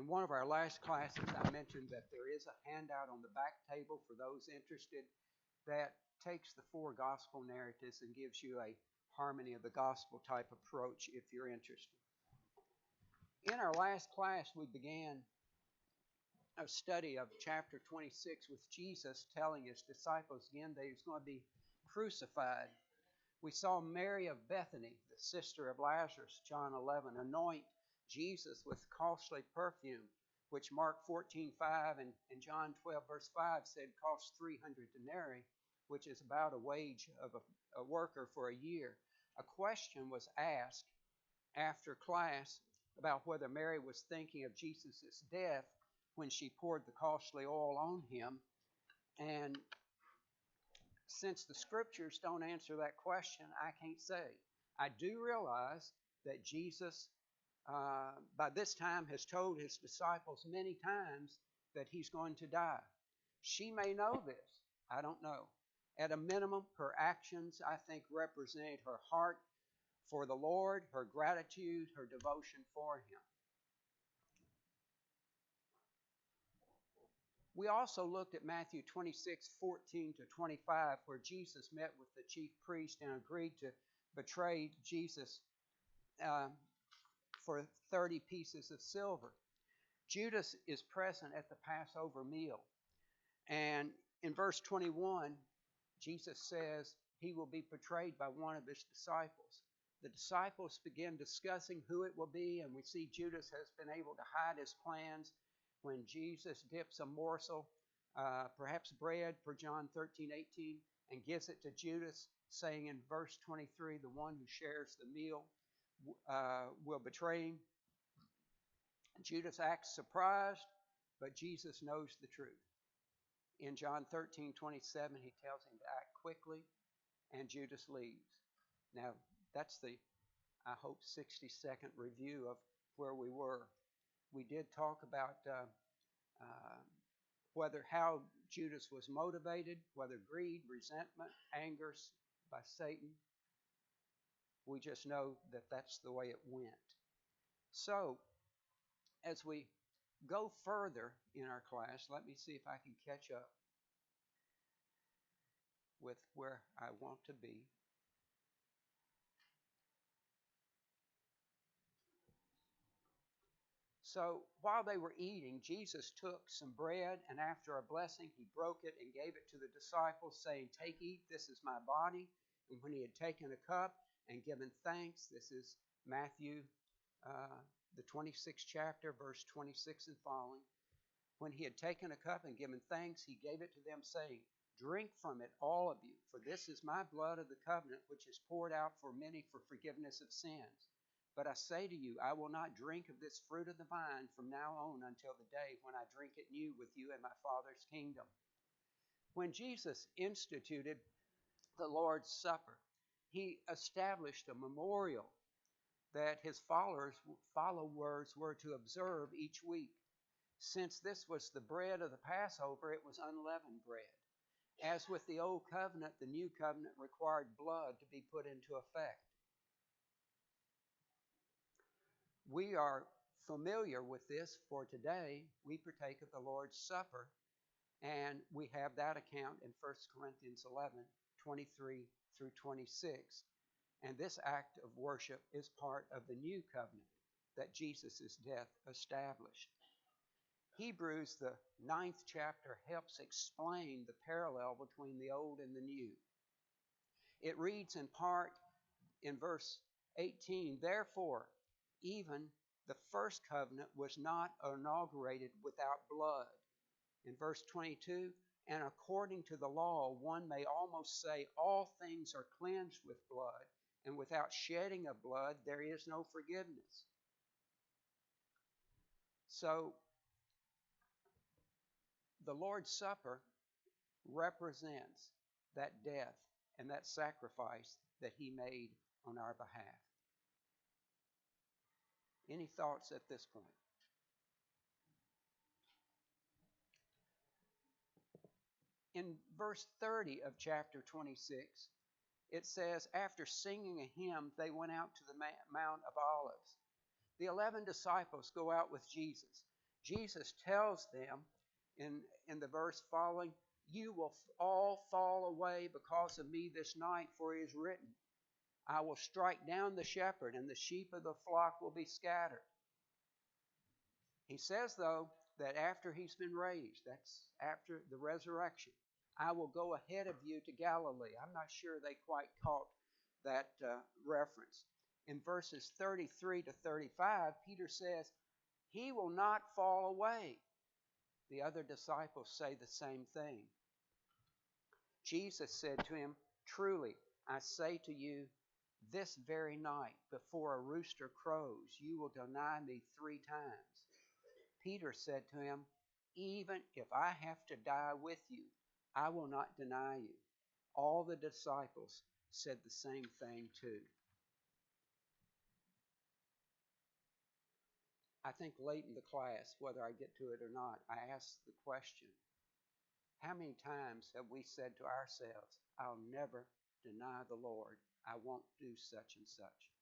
In one of our last classes, I mentioned that there is a handout on the back table for those interested that takes the 4 gospel narratives and gives you a harmony of the gospel type approach if you're interested. In our last class, we began a study of chapter 26 with Jesus telling his disciples again that he was going to be crucified. We saw Mary of Bethany, the sister of Lazarus, John 11, anoint Jesus with costly perfume, which Mark 14:5 and John 12 verse 5 said cost 300 denarii, which is about a wage of a worker for a year. A question was asked after class about whether Mary was thinking of Jesus' death when she poured the costly oil on him. And since the scriptures don't answer that question, I can't say. I do realize that Jesus, by this time, has told his disciples many times that he's going to die. She may know this. I don't know. At a minimum, her actions, I think, represented her heart for the Lord, her gratitude, her devotion for him. We also looked at Matthew 26:14-25, where Jesus met with the chief priest and agreed to betray Jesus for 30 pieces of silver. Judas is present at the Passover meal. And in verse 21, Jesus says he will be betrayed by one of his disciples. The disciples begin discussing who it will be, and we see Judas has been able to hide his plans when Jesus dips a morsel, perhaps bread, per John 13:18, and gives it to Judas, saying in verse 23, the one who shares the meal will betray him. Judas acts surprised, but Jesus knows the truth. In John 13:27, he tells him to act quickly, and Judas leaves. Now, that's the, I hope, 60-second review of where we were. We did talk about how Judas was motivated, whether greed, resentment, anger by Satan. We just know that that's the way it went. So, as we go further in our class, let me see if I can catch up with where I want to be. So while they were eating, Jesus took some bread, and after a blessing, he broke it and gave it to the disciples, saying, "Take, eat, this is my body." And when he had taken a cup and given thanks, this is Matthew, the 26th chapter, verse 26 and following. When he had taken a cup and given thanks, he gave it to them, saying, "Drink from it, all of you, for this is my blood of the covenant, which is poured out for many for forgiveness of sins. But I say to you, I will not drink of this fruit of the vine from now on until the day when I drink it new with you in my Father's kingdom." When Jesus instituted the Lord's Supper, he established a memorial that his followers were to observe each week. Since this was the bread of the Passover, it was unleavened bread. As with the old covenant, the new covenant required blood to be put into effect. We are familiar with this, for today we partake of the Lord's Supper, and we have that account in 1 Corinthians 11:23-26. And this act of worship is part of the new covenant that Jesus' death established. Hebrews, the 9th chapter, helps explain the parallel between the old and the new. It reads in part in verse 18, "Therefore, even the first covenant was not inaugurated without blood." In verse 22, "And according to the law, one may almost say all things are cleansed with blood, and without shedding of blood there is no forgiveness." So, the Lord's Supper represents that death and that sacrifice that he made on our behalf. Any thoughts at this point? In verse 30 of chapter 26, it says, "After singing a hymn, they went out to the Mount of Olives." The 11 disciples go out with Jesus. Jesus tells them in the verse following, "You will all fall away because of me this night, for it is written, I will strike down the shepherd, and the sheep of the flock will be scattered." He says, though, that after he's been raised, that's after the resurrection, "I will go ahead of you to Galilee." I'm not sure they quite caught that reference. In verses 33 to 35, Peter says, "He will not fall away." The other disciples say the same thing. Jesus said to him, "Truly, I say to you, this very night, before a rooster crows, you will deny me 3 times. Peter said to him, "Even if I have to die with you, I will not deny you." All the disciples said the same thing too. I think late in the class, whether I get to it or not, I asked the question, how many times have we said to ourselves, "I'll never deny the Lord. I won't do such and such"?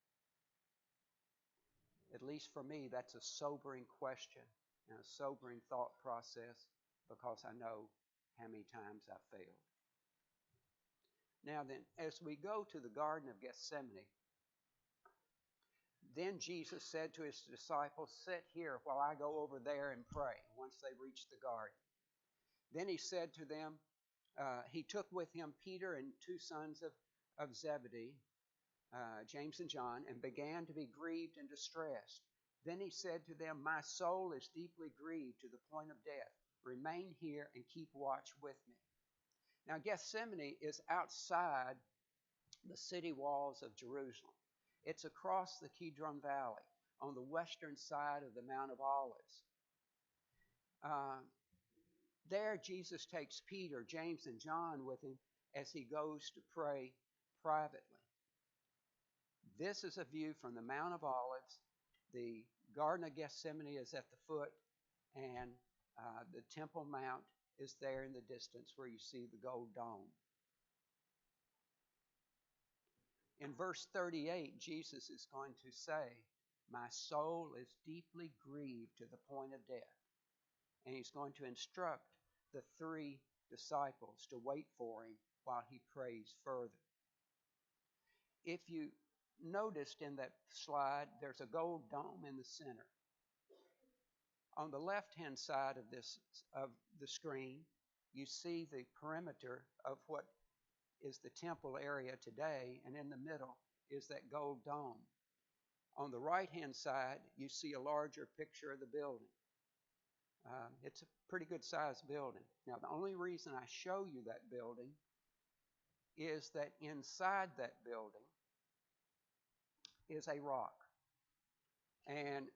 At least for me, that's a sobering question and a sobering thought process, because I know how many times I failed. Now then, as we go to the Garden of Gethsemane, then Jesus said to his disciples, "Sit here while I go over there and pray," once they reached the garden. Then he said to them, he took with him Peter and 2 sons of Zebedee, James and John, and began to be grieved and distressed. Then he said to them, "My soul is deeply grieved to the point of death. Remain here and keep watch with me." Now, Gethsemane is outside the city walls of Jerusalem. It's across the Kidron Valley on the western side of the Mount of Olives. There, Jesus takes Peter, James, and John with him as he goes to pray privately. This is a view from the Mount of Olives. The Garden of Gethsemane is at the foot, and the Temple Mount is there in the distance where you see the gold dome. In verse 38, Jesus is going to say, "My soul is deeply grieved to the point of death." And he's going to instruct the 3 disciples to wait for him while he prays further. If you noticed in that slide, there's a gold dome in the center. On the left-hand side of the screen, you see the perimeter of what is the temple area today, and in the middle is that gold dome. On the right-hand side, you see a larger picture of the building. It's a pretty good sized building. Now, the only reason I show you that building is that inside that building is a rock. And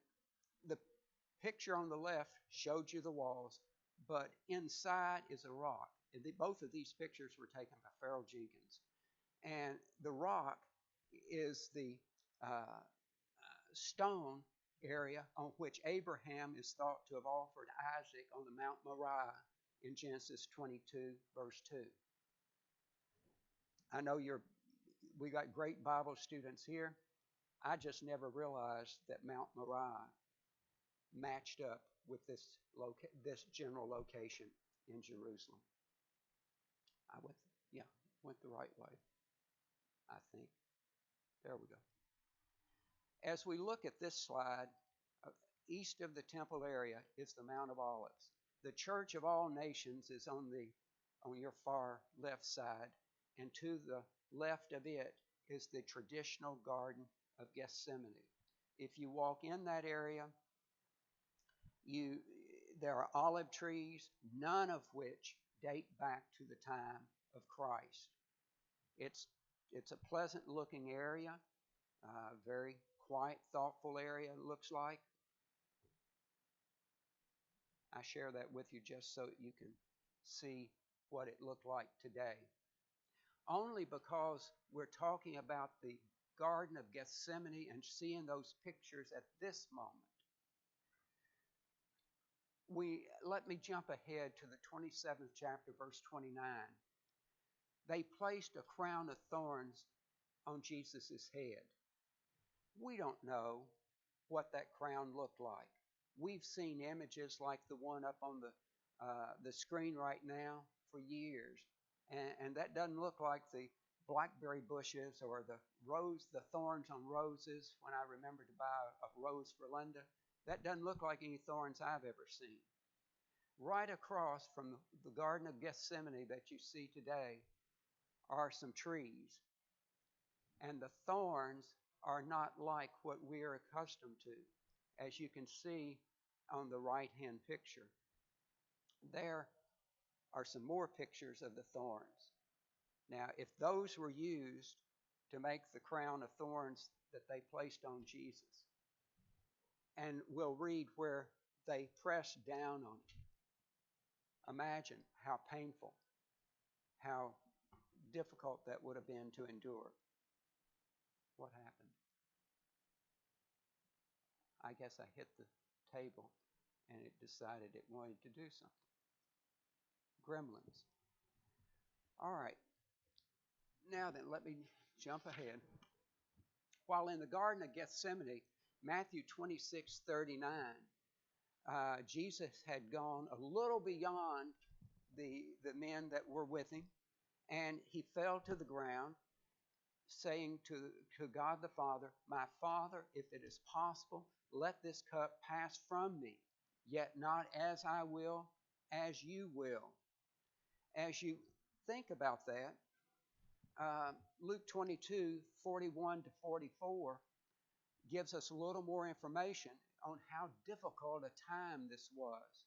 the picture on the left showed you the walls, but inside is a rock. And both of these pictures were taken by Farrell Jenkins. And the rock is the stone area on which Abraham is thought to have offered Isaac on the Mount Moriah in Genesis 22, verse 2. I know we got great Bible students here. I just never realized that Mount Moriah matched up with this general location in Jerusalem. I went the right way, I think. There we go. As we look at this slide, east of the temple area is the Mount of Olives. The Church of All Nations is on your far left side, and to the left of it is the traditional Garden of Gethsemane. If you walk in that area, there are olive trees, none of which date back to the time of Christ. It's a pleasant looking area, very quiet, thoughtful area, it looks like. I share that with you just so you can see what it looked like today. Only because we're talking about the Garden of Gethsemane and seeing those pictures at this moment. Let me jump ahead to the 27th chapter, verse 29. They placed a crown of thorns on Jesus' head. We don't know what that crown looked like. We've seen images like the one up on the screen right now for years, and that doesn't look like the blackberry bushes or the thorns on roses. When I remember to buy a rose for Linda, that doesn't look like any thorns I've ever seen. Right across from the Garden of Gethsemane that you see today are some trees, and the thorns are not like what we are accustomed to, as you can see on the right-hand picture. There are some more pictures of the thorns. Now, if those were used to make the crown of thorns that they placed on Jesus, and we'll read where they pressed down on it, imagine how painful, how difficult that would have been to endure. What happened? I guess I hit the table and it decided it wanted to do something. Gremlins. All right. Now then, let me jump ahead. While in the Garden of Gethsemane, Matthew 26:39, Jesus had gone a little beyond the men that were with him, and he fell to the ground, saying to God the Father, "My Father, if it is possible, let this cup pass from me, yet not as I will, as you will." As you think about that, Luke 22:41 to 44 gives us a little more information on how difficult a time this was.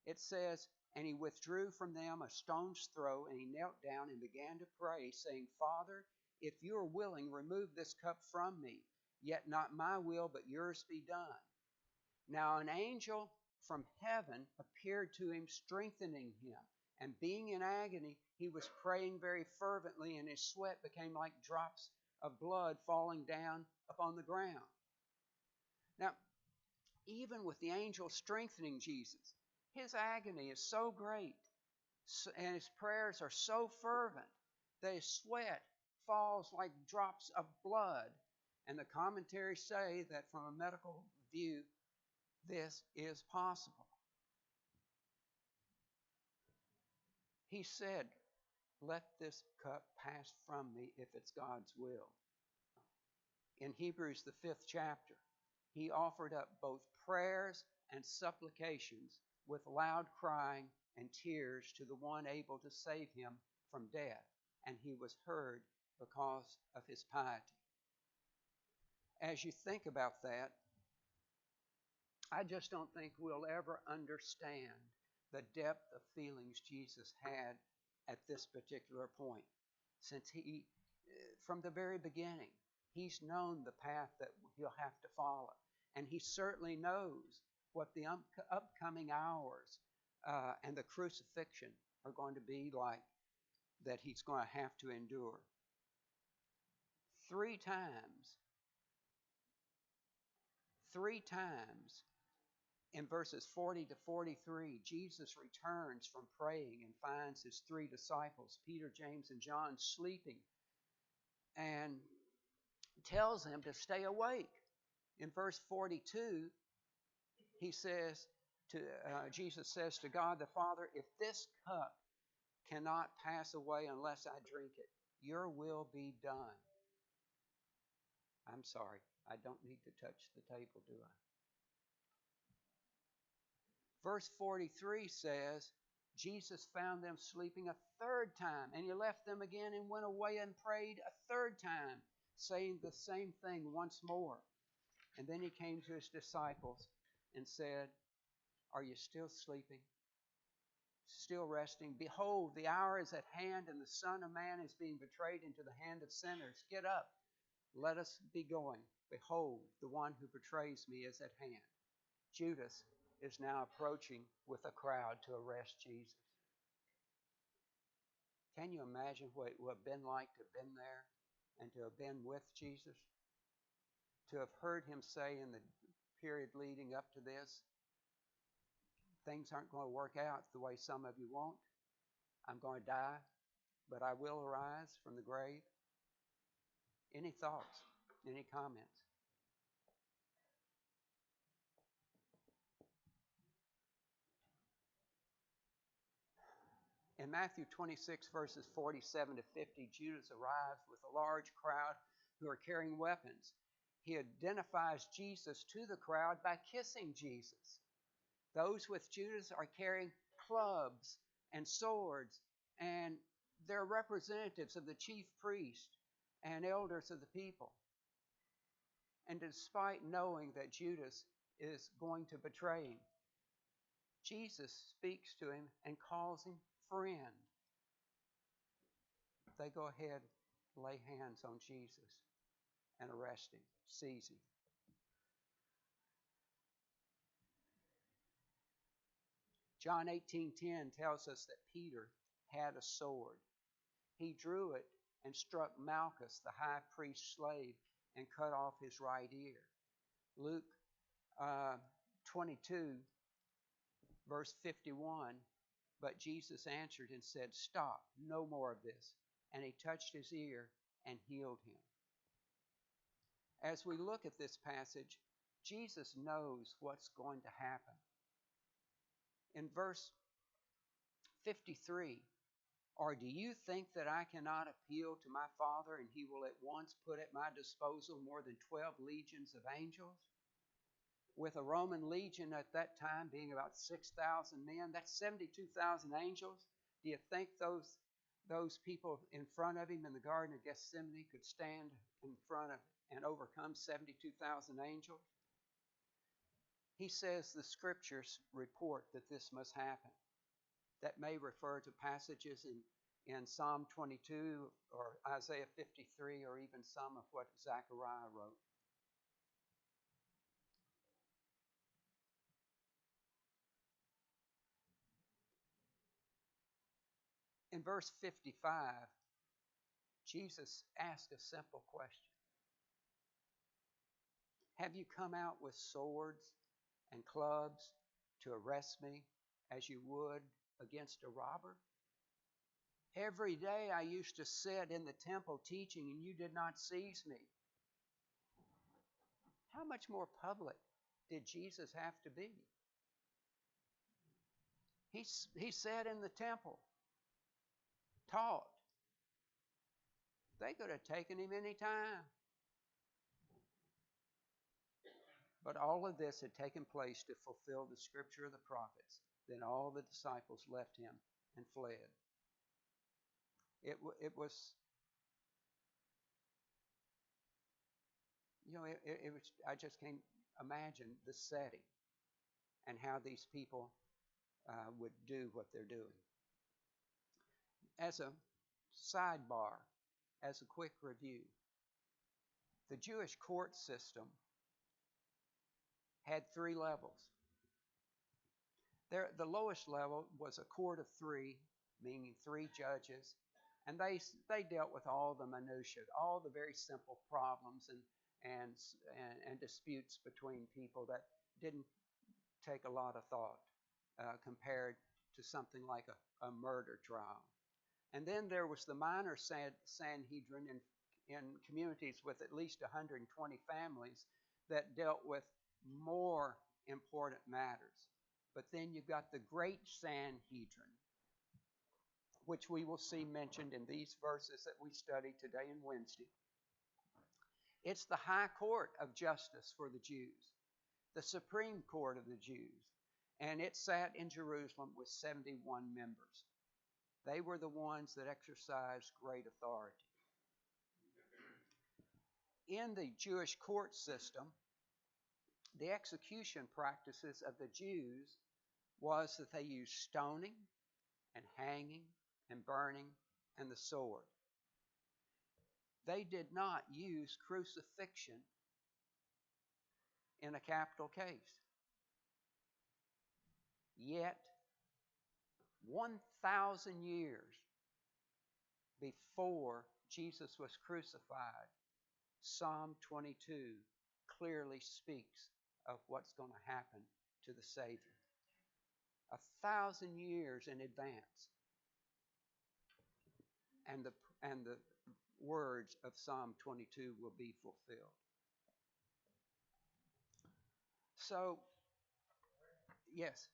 It says, "And he withdrew from them a stone's throw, and he knelt down and began to pray, saying, Father, if you are willing, remove this cup from me. Yet not my will, but yours be done." Now an angel from heaven appeared to him, strengthening him. And being in agony, he was praying very fervently, and his sweat became like drops of blood falling down upon the ground. Now, even with the angel strengthening Jesus, his agony is so great, and his prayers are so fervent, that his sweat falls like drops of blood. And the commentaries say that from a medical view, this is possible. He said, "Let this cup pass from me if it's God's will." In Hebrews, the 5th chapter, he offered up both prayers and supplications with loud crying and tears to the one able to save him from death, and he was heard because of his piety. As you think about that, I just don't think we'll ever understand the depth of feelings Jesus had at this particular point. Since from the very beginning, he's known the path that he'll have to follow. And he certainly knows what the upcoming hours and the crucifixion are going to be like, that he's going to have to endure. 3 times in verses 40 to 43, Jesus returns from praying and finds his 3 disciples, Peter, James, and John, sleeping, and tells them to stay awake. In verse 42, Jesus says to God the Father, "If this cup cannot pass away unless I drink it, your will be done." I'm sorry, I don't need to touch the table, do I? Verse 43 says, Jesus found them sleeping a 3rd time, and he left them again and went away and prayed a 3rd time, saying the same thing once more. And then he came to his disciples and said, "Are you still sleeping? Still resting? Behold, the hour is at hand, and the Son of Man is being betrayed into the hand of sinners. Get up, let us be going. Behold, the one who betrays me is at hand." Judas is now approaching with a crowd to arrest Jesus. Can you imagine what it would have been like to have been there and to have been with Jesus? To have heard him say in the period leading up to this, "Things aren't going to work out the way some of you want. I'm going to die, but I will arise from the grave." Any thoughts? Any comments? In Matthew 26, verses 47 to 50, Judas arrives with a large crowd who are carrying weapons. He identifies Jesus to the crowd by kissing Jesus. Those with Judas are carrying clubs and swords, and they're representatives of the chief priest and elders of the people. And despite knowing that Judas is going to betray him, Jesus speaks to him and calls him friend. They go ahead, lay hands on Jesus, and arrest him, seize him. John 18:10 tells us that Peter had a sword. He drew it and struck Malchus, the high priest's slave, and cut off his right ear. Luke 22, verse 51, but Jesus answered and said, "Stop, no more of this." And he touched his ear and healed him. As we look at this passage, Jesus knows what's going to happen. In verse 53, or do you think that I cannot appeal to my Father and he will at once put at my disposal more than 12 legions of angels? With a Roman legion at that time being about 6,000 men, that's 72,000 angels. Do you think those people in front of him in the Garden of Gethsemane could stand in front of and overcome 72,000 angels? He says the scriptures report that this must happen. That may refer to passages in Psalm 22 or Isaiah 53 or even some of what Zechariah wrote. In verse 55, Jesus asked a simple question. Have you come out with swords and clubs to arrest me as you would against a robber? Every day I used to sit in the temple teaching and you did not seize me. How much more public did Jesus have to be? He sat in the temple, taught. They could have taken him any time. But all of this had taken place to fulfill the scripture of the prophets. Then all the disciples left him and fled. It was, it was, I just can't imagine the setting and how these people would do what they're doing. As a sidebar, as a quick review, the Jewish court system had 3 levels. The lowest level was a court of 3, meaning 3 judges, and they dealt with all the minutiae, all the very simple problems and disputes between people that didn't take a lot of thought compared to something like a murder trial. And then there was the minor Sanhedrin in communities with at least 120 families that dealt with more important matters. But then you've got the great Sanhedrin, which we will see mentioned in these verses that we study today and Wednesday. It's the high court of justice for the Jews, the supreme court of the Jews, and it sat in Jerusalem with 71 members. They were the ones that exercised great authority. In the Jewish court system, the execution practices of the Jews was that they used stoning and hanging and burning and the sword. They did not use crucifixion in a capital case. Yet, 1,000 years before Jesus was crucified, Psalm 22 clearly speaks of what's going to happen to the Savior. 1,000 years in advance. And the words of Psalm 22 will be fulfilled. So, yes.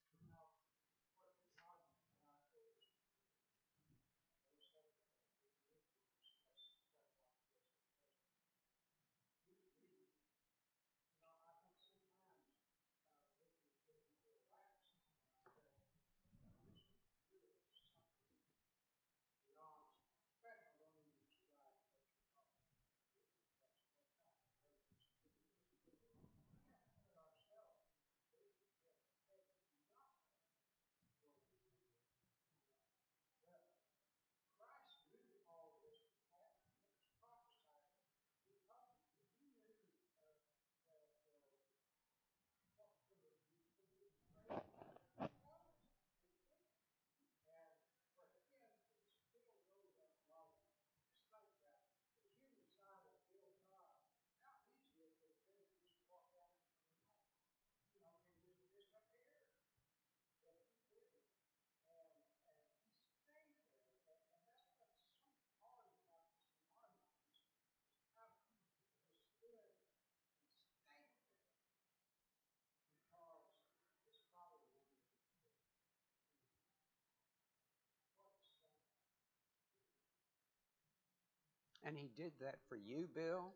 And he did that for you, Bill.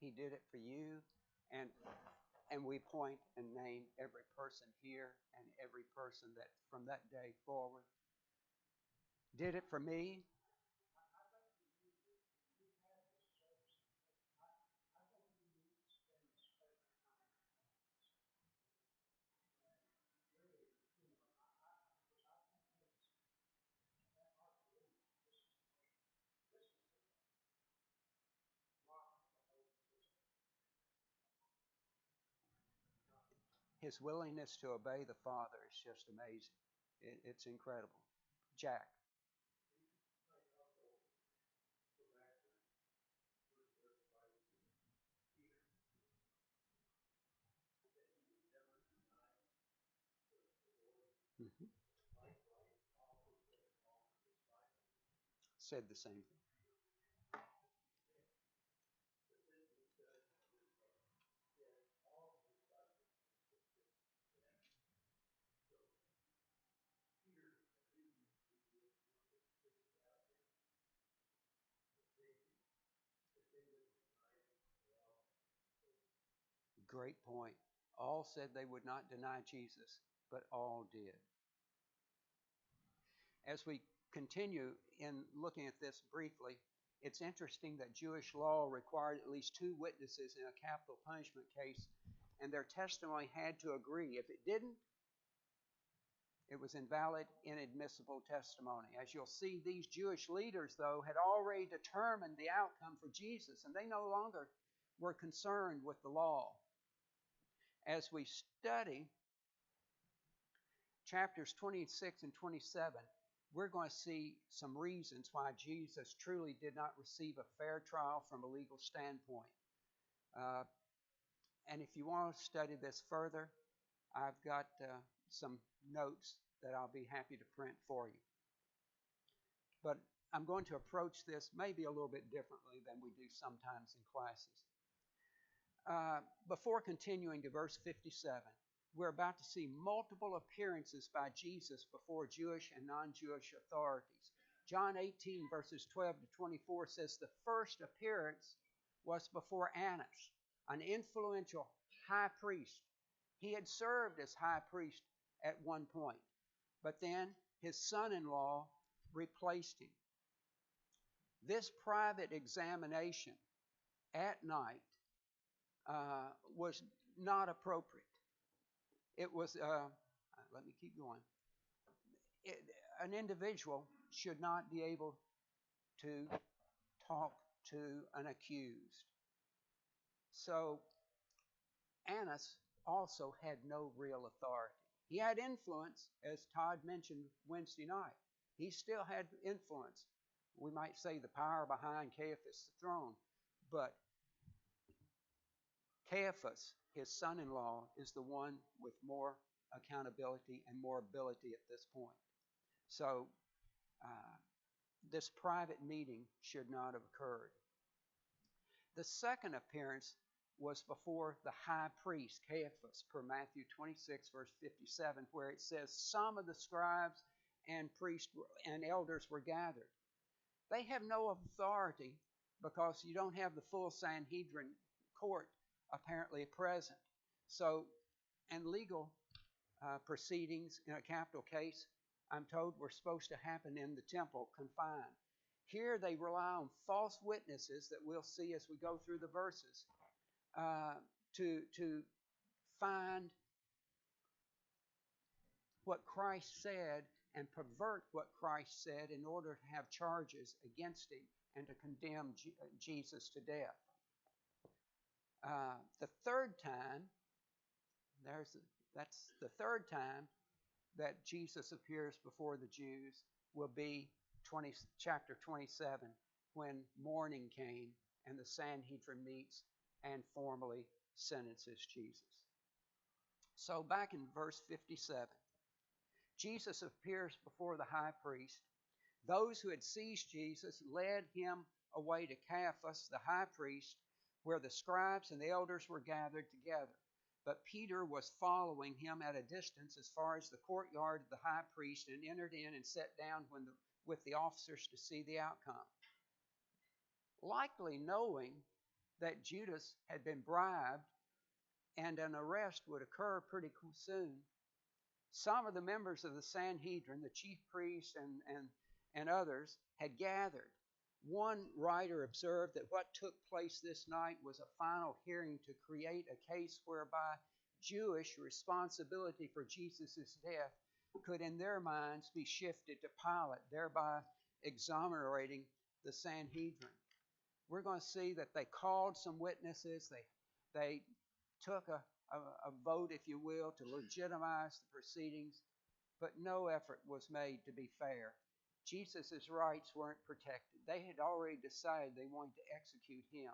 He did it for you. And we point and name every person here and every person that from that day forward did it for me. His willingness to obey the Father is just amazing. It's incredible. Jack. Mhm. Said the same thing. Great point. All said they would not deny Jesus, but all did. As we continue in looking at this briefly, it's interesting that Jewish law required at least two witnesses in a capital punishment case, and their testimony had to agree. If it didn't, it was invalid, inadmissible testimony. As you'll see, these Jewish leaders, though, had already determined the outcome for Jesus, and they no longer were concerned with the law. As we study chapters 26 and 27, we're going to see some reasons why Jesus truly did not receive a fair trial from a legal standpoint. And if you want to study this further, I've got some notes that I'll be happy to print for you. But I'm going to approach this maybe a little bit differently than we do sometimes in classes. Before continuing to verse 57, we're about to see multiple appearances by Jesus before Jewish and non-Jewish authorities. John 18, verses 12 to 24 says the first appearance was before Annas, an influential high priest. He had served as high priest at one point, but then his son-in-law replaced him. This private examination at night was not appropriate. It was, let me keep going. An individual should not be able to talk to an accused. So Annas also had no real authority. He had influence, as Todd mentioned Wednesday night. He still had influence. We might say the power behind Caiaphas' throne, but Caiaphas, his son-in-law, is the one with more accountability and more ability at this point. So this private meeting should not have occurred. The second appearance was before the high priest, Caiaphas, per Matthew 26, verse 57, where it says, some of the scribes and priests and elders were gathered. They have no authority because you don't have the full Sanhedrin court apparently present. So, and legal proceedings in a capital case, I'm told, were supposed to happen in the temple, confined. Here they rely on false witnesses that we'll see as we go through the verses to find what Christ said and pervert what Christ said in order to have charges against him and to condemn Jesus to death. The third time, that's the third time that Jesus appears before the Jews will be chapter 27, when morning came and the Sanhedrin meets and formally sentences Jesus. So back in verse 57, Jesus appears before the high priest. Those who had seized Jesus led him away to Caiaphas, the high priest, where the scribes and the elders were gathered together. But Peter was following him at a distance as far as the courtyard of the high priest and entered in and sat down with the officers to see the outcome. likely knowing that Judas had been bribed and an arrest would occur pretty soon. Some of the members of the Sanhedrin, the chief priests and others, had gathered. One writer observed that what took place this night was a final hearing to create a case whereby Jewish responsibility for Jesus' death could, in their minds, be shifted to Pilate, thereby exonerating the Sanhedrin. We're going to see that they called some witnesses. They took a vote, if you will, to legitimize the proceedings, but no effort was made to be fair. Jesus' rights weren't protected. They had already decided they wanted to execute him.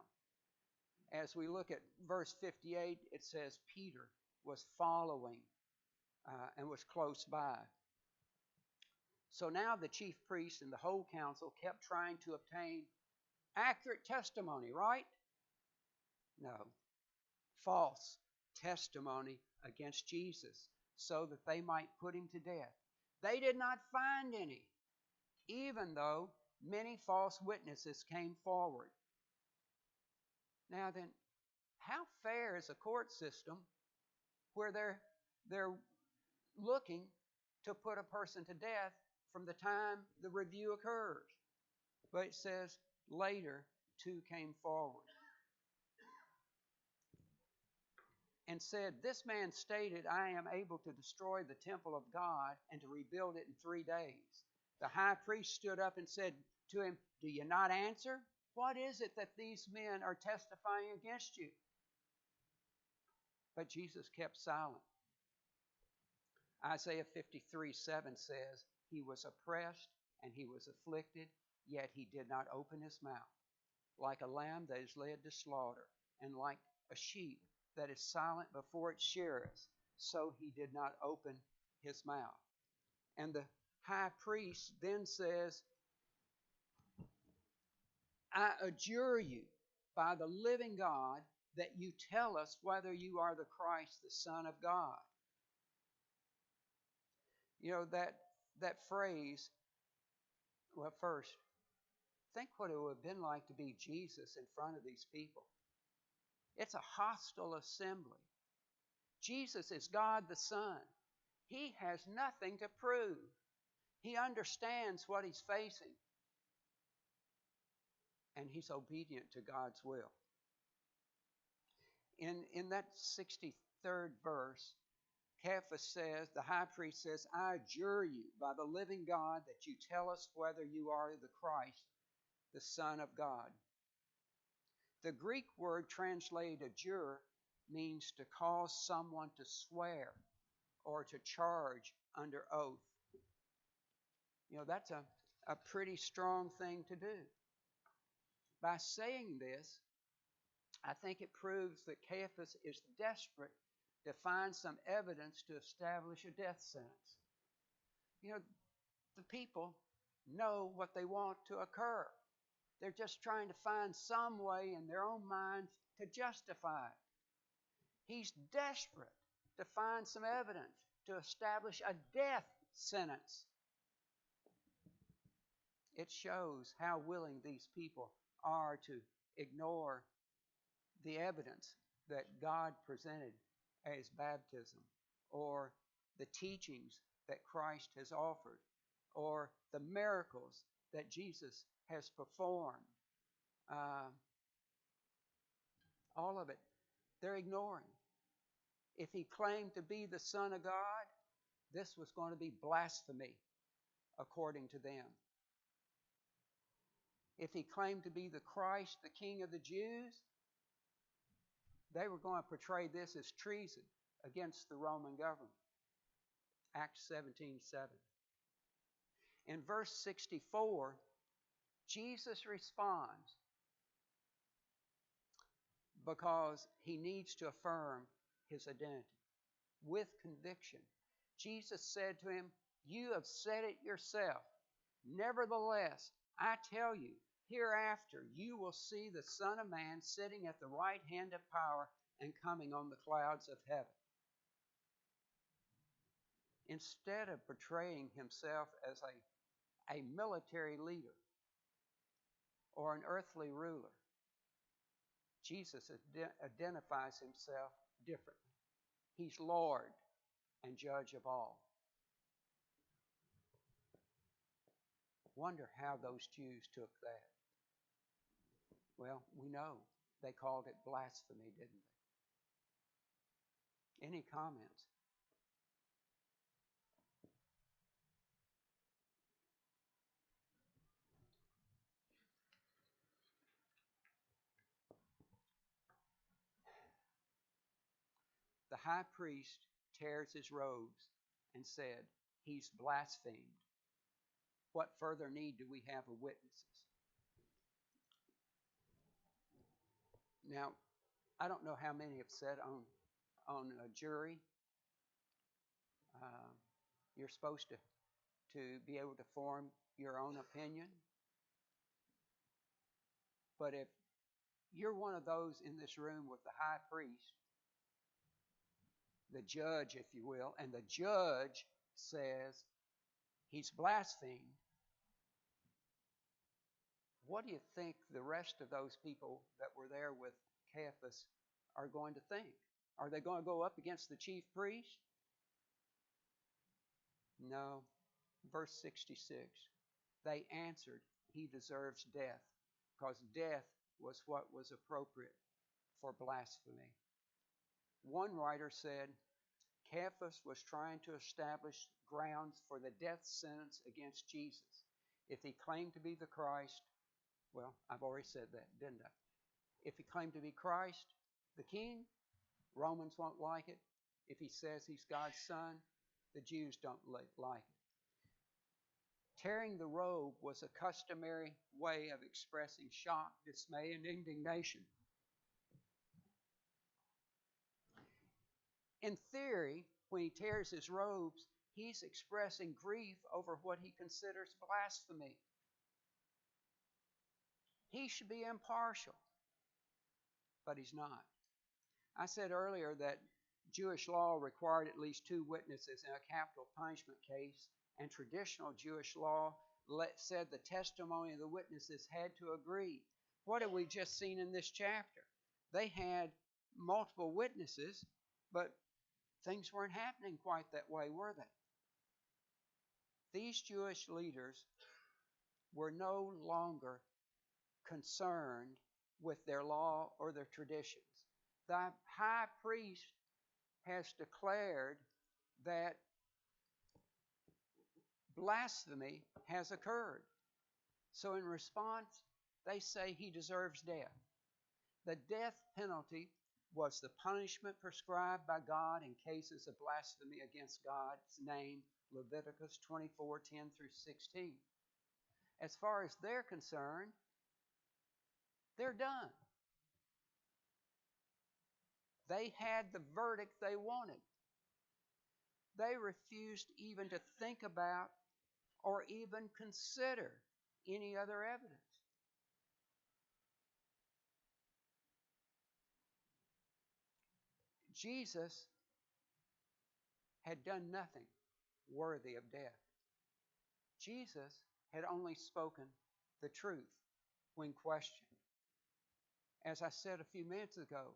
As we look at verse 58, it says Peter was following and was close by. So now the chief priests and the whole council kept trying to obtain accurate testimony, right? No. False testimony against Jesus so that they might put him to death. They did not find any, even though many false witnesses came forward. Now then, how fair is a court system where they're looking to put a person to death from the time the review occurs? But it says later 2 came forward and said, "This man stated, I am able to destroy the temple of God and to rebuild it in 3 days." The high priest stood up and said to him, "Do you not answer? What is it that these men are testifying against you?" But Jesus kept silent. Isaiah 53:7 says, "He was oppressed and he was afflicted, yet he did not open his mouth. Like a lamb that is led to slaughter, and like a sheep that is silent before its shearers, so he did not open his mouth." And the high priest then says, "I adjure you by the living God that you tell us whether you are the Christ, the Son of God." You know, that phrase, well, first, think what it would have been like to be Jesus in front of these people. It's a hostile assembly. Jesus is God the Son. He has nothing to prove. He understands what he's facing. And he's obedient to God's will. In that 63rd verse, Caiaphas says, the high priest says, "I adjure you by the living God that you tell us whether you are the Christ, the Son of God." The Greek word translated adjure means to cause someone to swear or to charge under oath. You know, that's a pretty strong thing to do. By saying this, I think it proves that Caiaphas is desperate to find some evidence to establish a death sentence. You know, the people know what they want to occur. They're just trying to find some way in their own minds to justify it. He's desperate to find some evidence to establish a death sentence. It shows how willing these people are to ignore the evidence that God presented as baptism, or the teachings that Christ has offered, or the miracles that Jesus has performed. All of it, they're ignoring. If he claimed to be the Son of God, this was going to be blasphemy, according to them. If he claimed to be the Christ, the King of the Jews, they were going to portray this as treason against the Roman government. Acts 17:7. In verse 64, Jesus responds because he needs to affirm his identity with conviction. Jesus said to him, "You have said it yourself. Nevertheless, I tell you, hereafter you will see the Son of Man sitting at the right hand of power and coming on the clouds of heaven." Instead of portraying himself as a military leader, or an earthly ruler. Jesus identifies himself differently. He's Lord and Judge of all. Wonder how those Jews took that. Well, we know they called it blasphemy, didn't they? Any comments? The high priest tears his robes and said, he's blasphemed. What further need do we have of witnesses? Now, I don't know how many have said on a jury, uh, you're supposed to be able to form your own opinion. But if you're one of those in this room with the high priest, the judge, if you will, and the judge says he's blasphemed, what do you think the rest of those people that were there with Caiaphas are going to think? Are they going to go up against the chief priest? No. Verse 66. They answered, he deserves death, because death was what was appropriate for blasphemy. One writer said, Caiaphas was trying to establish grounds for the death sentence against Jesus. If he claimed to be the Christ, well, I've already said that, didn't I? If he claimed to be Christ, the King, Romans won't like it. If he says he's God's Son, the Jews don't like it. Tearing the robe was a customary way of expressing shock, dismay, and indignation. In theory, when he tears his robes, he's expressing grief over what he considers blasphemy. He should be impartial, but he's not. I said earlier that Jewish law required at least 2 witnesses in a capital punishment case, and traditional Jewish law said the testimony of the witnesses had to agree. What have we just seen in this chapter? They had multiple witnesses, but things weren't happening quite that way, were they? These Jewish leaders were no longer concerned with their law or their traditions. The high priest has declared that blasphemy has occurred. So in response, they say he deserves death. The death penalty was the punishment prescribed by God in cases of blasphemy against God's name, Leviticus 24:10 through 16. As far as they're concerned, they're done. They had the verdict they wanted. They refused even to think about or even consider any other evidence. Jesus had done nothing worthy of death. Jesus had only spoken the truth when questioned. As I said a few minutes ago,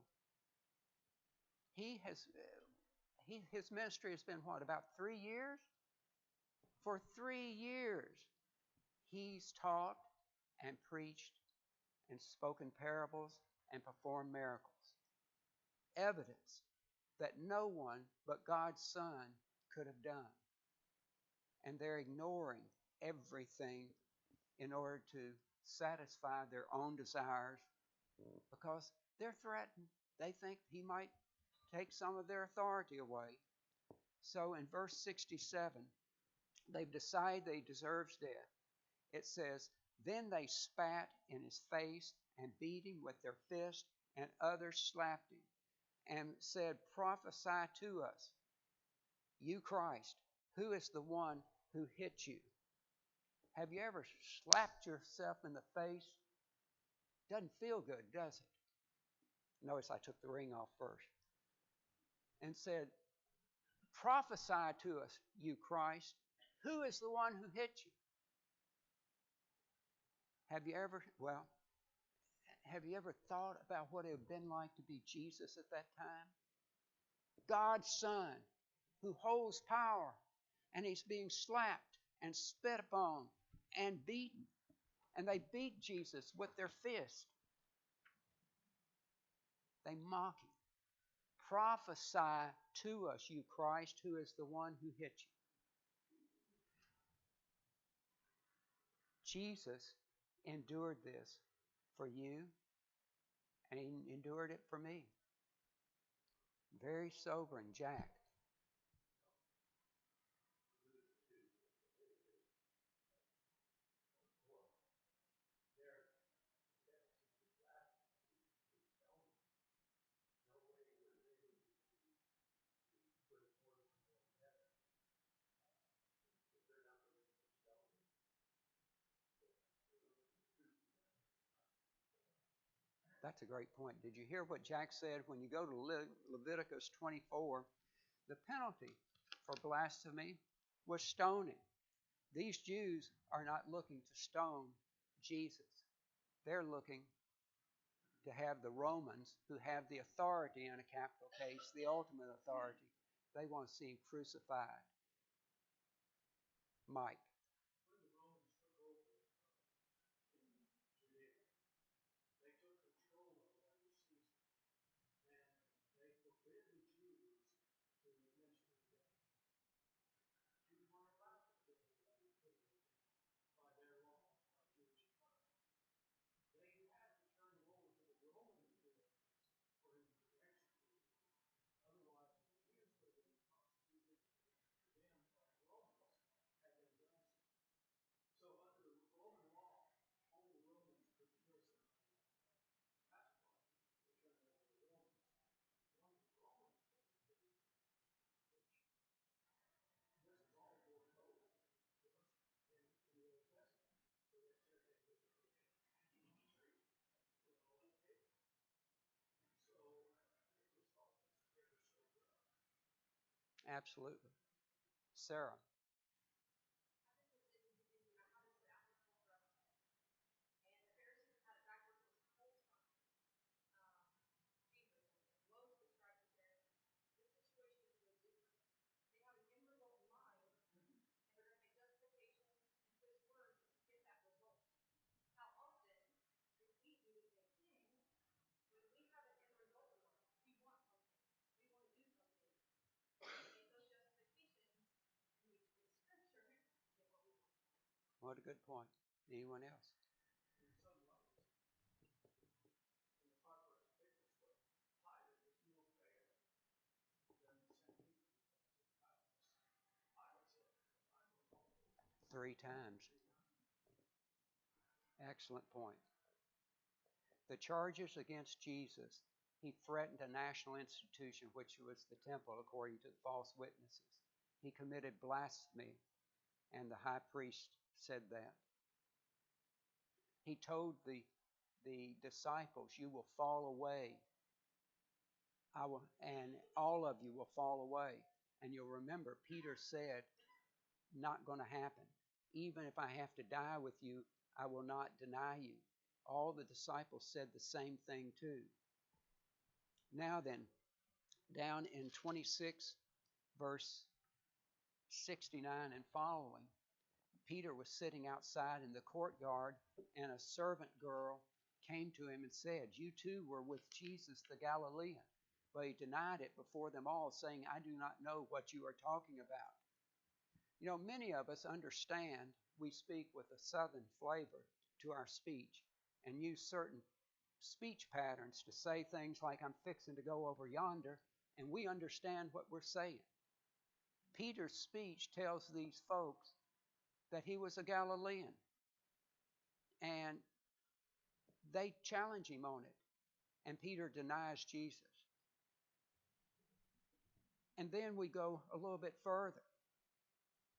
his ministry has been what, about 3 years? For 3 years, he's taught and preached and spoken parables and performed miracles. Evidence that no one but God's Son could have done. And they're ignoring everything in order to satisfy their own desires because they're threatened. They think he might take some of their authority away. So in verse 67, they've decided that he deserves death. It says, then they spat in his face and beat him with their fists, and others slapped him and said, prophesy to us, you Christ, who is the one who hit you? Have you ever slapped yourself in the face? Doesn't feel good, does it? Notice I took the ring off first. And said, prophesy to us, you Christ, who is the one who hit you? Well, have you ever thought about what it would have been like to be Jesus at that time? God's Son, who holds power, and he's being slapped and spit upon and beaten. And they beat Jesus with their fist. They mock him. Prophesy to us, you Christ, who is the one who hit you. Jesus endured this for you, and he endured it for me. Very sobering, Jack. That's a great point. Did you hear what Jack said? When you go to Leviticus 24, the penalty for blasphemy was stoning. These Jews are not looking to stone Jesus. They're looking to have the Romans, who have the authority in a capital case, the ultimate authority, they want to see him crucified. Mike. Absolutely. Sarah. What a good point. Anyone else? Three times. Excellent point. The charges against Jesus, he threatened a national institution, which was the temple, according to the false witnesses. He committed blasphemy, and the high priest said that. He told the disciples, you will fall away. And all of you will fall away. And you'll remember, Peter said, not going to happen. Even if I have to die with you, I will not deny you. All the disciples said the same thing too. Now then, down in 26, verse 69 and following, Peter was sitting outside in the courtyard, and a servant girl came to him and said, you too were with Jesus the Galilean. But he denied it before them all, saying, I do not know what you are talking about. You know, many of us understand we speak with a southern flavor to our speech and use certain speech patterns to say things like, I'm fixing to go over yonder, and we understand what we're saying. Peter's speech tells these folks that he was a Galilean, and they challenge him on it, and Peter denies Jesus. And then we go a little bit further.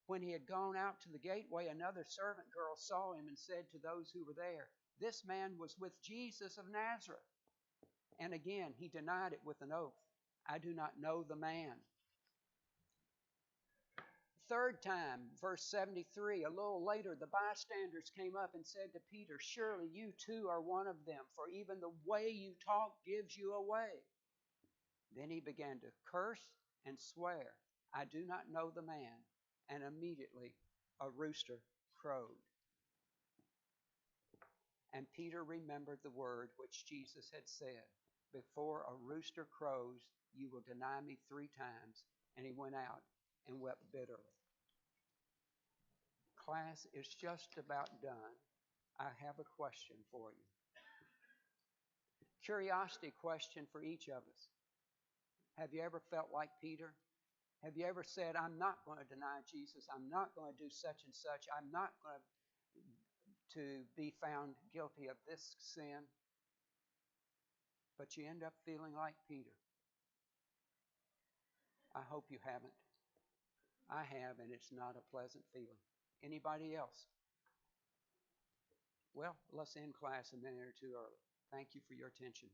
When he had gone out to the gateway, another servant girl saw him and said to those who were there, this man was with Jesus of Nazareth. And again, he denied it with an oath. I do not know the man. Third time, verse 73, a little later, the bystanders came up and said to Peter, "Surely you too are one of them, for even the way you talk gives you away." Then he began to curse and swear, "I do not know the man." And immediately a rooster crowed. And Peter remembered the word which Jesus had said, "Before a rooster crows, you will deny me 3 times." And he went out and wept bitterly. Class is just about done. I have a question for you. Curiosity question for each of us. Have you ever felt like Peter? Have you ever said, "I'm not going to deny Jesus. I'm not going to do such and such. I'm not going to be found guilty of this sin"? But you end up feeling like Peter. I hope you haven't. I have, and it's not a pleasant feeling. Anybody else? Well, let's end class a minute or two early. Thank you for your attention.